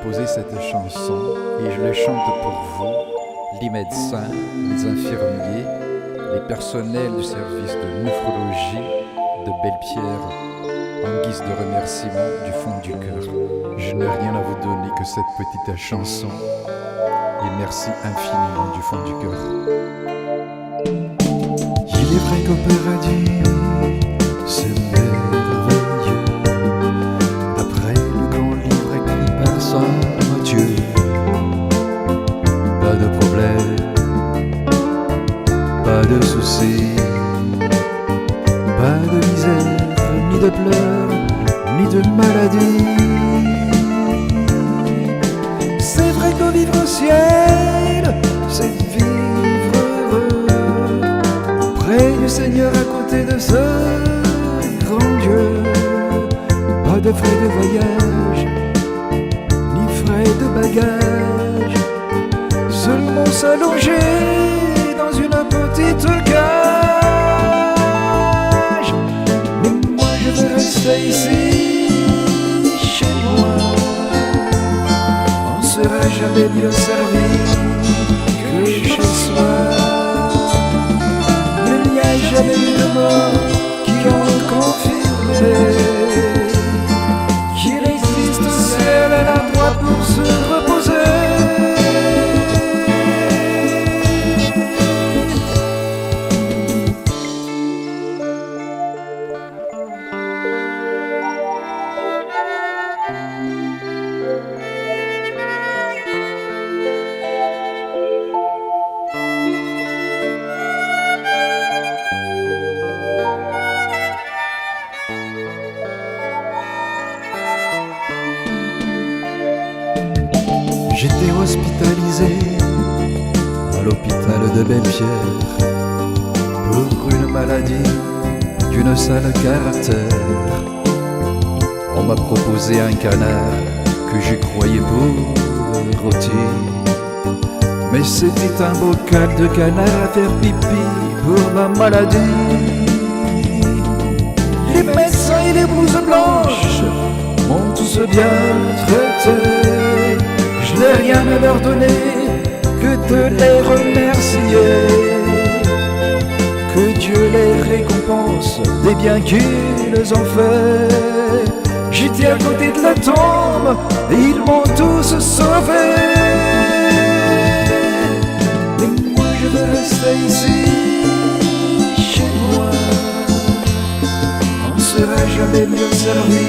composé cette chanson et je la chante pour vous, les médecins, les infirmiers, les personnels du service de néphrologie de Belle-Pierre, en guise de remerciement du fond du cœur. Je n'ai rien à vous donner que cette petite chanson et merci infiniment du fond du cœur. Il est vrai qu'au paradis, c'est merveilleux. Après le grand livre écrit par Saint Matthieu, pas de problème, pas de soucis, pas de misère, ni de pleurs, ni de maladie. C'est vrai que vivre au ciel, c'est vivre heureux auprès du Seigneur à côté de ce grand Dieu. Pas de frais de voyage, ni frais de bagages, seulement s'allonger dans une petite cage. Mais moi je veux rester ici, chez moi. On sera jamais mieux servi que chez soi. Il n'y a jamais eu de mort qui ont confirmé qu'il existe au ciel un endroit pour se reposer. J'étais hospitalisé à l'hôpital de Belle-Pierre pour une maladie d'une sale caractère. On m'a proposé un canard que je croyais pour rôti, mais c'était un bocal de canard à faire pipi pour ma maladie. Les médecins et les blouses blanches m'ont tous bien traité. Je n'ai rien à leur donner que de les remercier. Que Dieu les récompense des biens qu'ils ont faits. J'étais à côté de la tombe et ils m'ont tous sauvé. Mais moi je veux rester ici, chez moi. On sera jamais mieux servi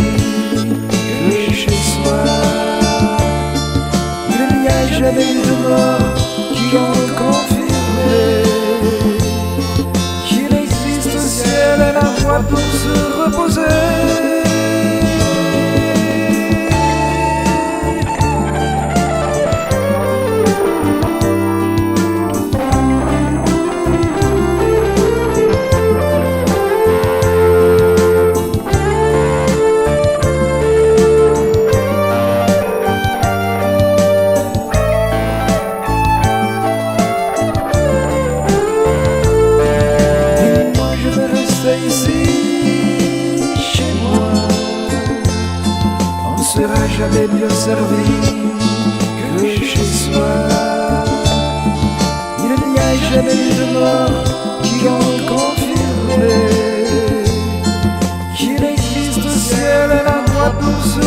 que chez soi. Jamais eu de mort qui ont confirmé qu'il existe au ciel un endroit pour se reposer. Ici, chez moi, on sera jamais mieux servi que chez soi. Il n'y a jamais eu de mort qui ont confirmé qu'il existe au ciel un endroit pour se